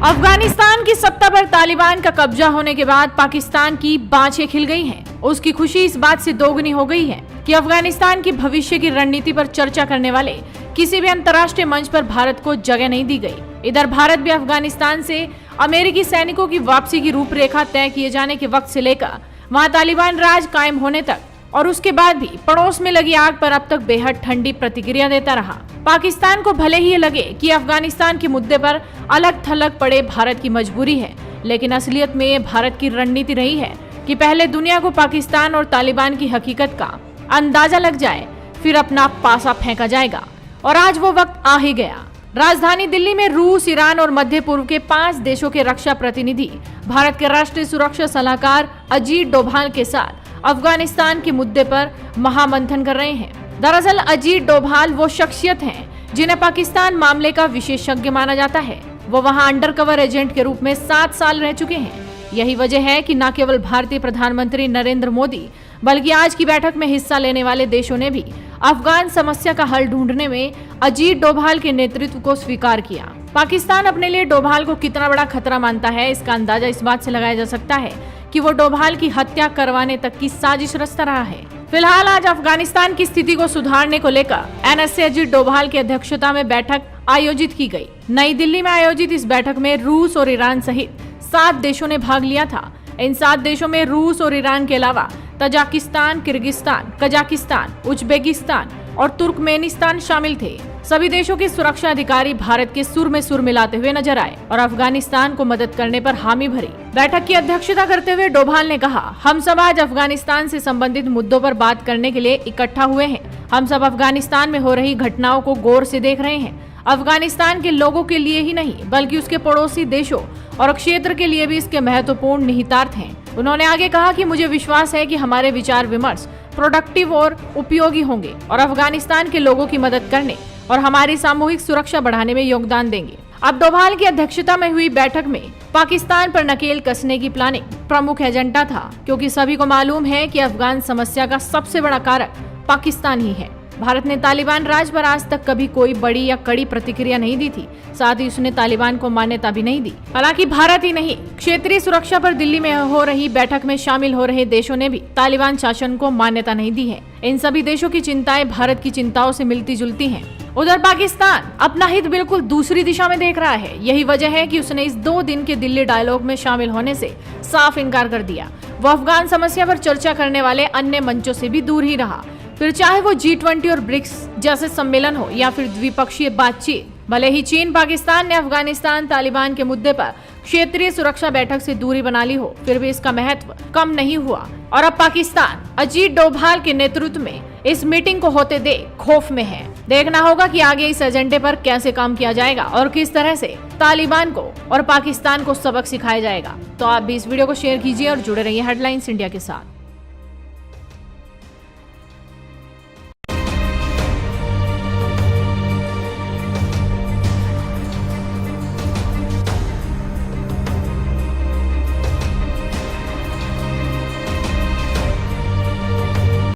अफगानिस्तान की सत्ता पर तालिबान का कब्जा होने के बाद पाकिस्तान की बाँछें खिल गई हैं। उसकी खुशी इस बात से दोगुनी हो गई है कि अफगानिस्तान की भविष्य की रणनीति पर चर्चा करने वाले किसी भी अंतर्राष्ट्रीय मंच पर भारत को जगह नहीं दी गई। इधर भारत भी अफगानिस्तान से अमेरिकी सैनिकों की वापसी की रूपरेखा तय किए जाने के वक्त से लेकर वहां तालिबान राज कायम होने तक और उसके बाद भी पड़ोस में लगी आग पर अब तक बेहद ठंडी प्रतिक्रिया देता रहा। पाकिस्तान को भले ही ये लगे कि अफगानिस्तान के मुद्दे पर अलग थलग पड़े भारत की मजबूरी है, लेकिन असलियत में भारत की रणनीति रही है कि पहले दुनिया को पाकिस्तान और तालिबान की हकीकत का अंदाजा लग जाए, फिर अपना पासा फेंका जाएगा। और आज वो वक्त आ ही गया। राजधानी दिल्ली में रूस, ईरान और मध्य पूर्व के 5 देशों के रक्षा प्रतिनिधि भारत के राष्ट्रीय सुरक्षा सलाहकार अजीत डोभाल के साथ अफगानिस्तान के मुद्दे पर महामंथन कर रहे हैं। दरअसल अजीत डोभाल वो शख्सियत हैं जिन्हें पाकिस्तान मामले का विशेषज्ञ माना जाता है। वो वहां अंडरकवर एजेंट के रूप में 7 साल रह चुके हैं। यही वजह है कि न केवल भारतीय प्रधानमंत्री नरेंद्र मोदी बल्कि आज की बैठक में हिस्सा लेने वाले देशों ने भी अफगान समस्या का हल ढूंढने में अजीत डोभाल के नेतृत्व को स्वीकार किया। पाकिस्तान अपने लिए डोभाल को कितना बड़ा खतरा मानता है, इसका अंदाजा इस बात से लगाया जा सकता है कि वो डोभाल की हत्या करवाने तक की साजिश रचता रहा है। फिलहाल आज अफगानिस्तान की स्थिति को सुधारने को लेकर एनएसए अजीत डोभाल की अध्यक्षता में बैठक आयोजित की गई। नई दिल्ली में आयोजित इस बैठक में रूस और ईरान सहित 7 देशों ने भाग लिया था। इन 7 देशों में रूस और ईरान के अलावा तजाकिस्तान, किर्गिस्तान, कजाकिस्तान, उज्बेकिस्तान और तुर्कमेनिस्तान शामिल थे। सभी देशों के सुरक्षा अधिकारी भारत के सुर में सुर मिलाते हुए नजर आए और अफगानिस्तान को मदद करने पर हामी भरी। बैठक की अध्यक्षता करते हुए डोभाल ने कहा, हम सब आज अफगानिस्तान से संबंधित मुद्दों पर बात करने के लिए इकट्ठा हुए हैं। हम सब अफगानिस्तान में हो रही घटनाओं को गौर से देख रहे हैं। अफगानिस्तान के लोगों के लिए ही नहीं बल्कि उसके पड़ोसी देशों और क्षेत्र के लिए भी इसके महत्वपूर्ण निहितार्थ हैं। उन्होंने आगे कहा कि मुझे विश्वास है कि हमारे विचार विमर्श प्रोडक्टिव और उपयोगी होंगे और अफगानिस्तान के लोगों की मदद करने और हमारी सामूहिक सुरक्षा बढ़ाने में योगदान देंगे। अब डोभाल की अध्यक्षता में हुई बैठक में पाकिस्तान पर नकेल कसने की प्लानिंग प्रमुख एजेंडा था, क्योंकि सभी को मालूम है कि अफगान समस्या का सबसे बड़ा कारक पाकिस्तान ही है। भारत ने तालिबान राज पर आज तक कभी कोई बड़ी या कड़ी प्रतिक्रिया नहीं दी थी, साथ ही उसने तालिबान को मान्यता भी नहीं दी। हालांकि भारत ही नहीं, क्षेत्रीय सुरक्षा पर दिल्ली में हो रही बैठक में शामिल हो रहे देशों ने भी तालिबान शासन को मान्यता नहीं दी है। इन सभी देशों की चिंताएं भारत की चिंताओं से मिलती जुलती हैं। उधर पाकिस्तान अपना हित बिल्कुल दूसरी दिशा में देख रहा है। यही वजह है कि उसने इस 2 दिन के दिल्ली डायलॉग में शामिल होने से साफ इनकार कर दिया। वो अफगान समस्या पर चर्चा करने वाले अन्य मंचों से भी दूर ही रहा, फिर चाहे वो G20 और ब्रिक्स जैसे सम्मेलन हो या फिर द्विपक्षीय बातचीत। भले ही चीन पाकिस्तान ने अफगानिस्तान तालिबान के मुद्दे पर क्षेत्रीय सुरक्षा बैठक से दूरी बना ली हो, फिर भी इसका महत्व कम नहीं हुआ और अब पाकिस्तान अजीत डोभाल के नेतृत्व में इस मीटिंग को होते देख खौफ में है। देखना होगा कि आगे इस एजेंडे पर कैसे काम किया जाएगा और किस तरह से तालिबान को और पाकिस्तान को सबक सिखाया जाएगा। तो आप भी इस वीडियो को शेयर कीजिए और जुड़े रहिए हेडलाइंस इंडिया के साथ।